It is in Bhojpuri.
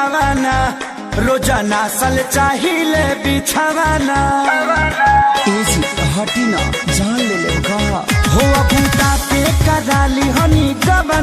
गवाना रोजाना सल चाहिए बिछावाना हटी ना जान ले ले हो भूता पे कराली हनी गवाना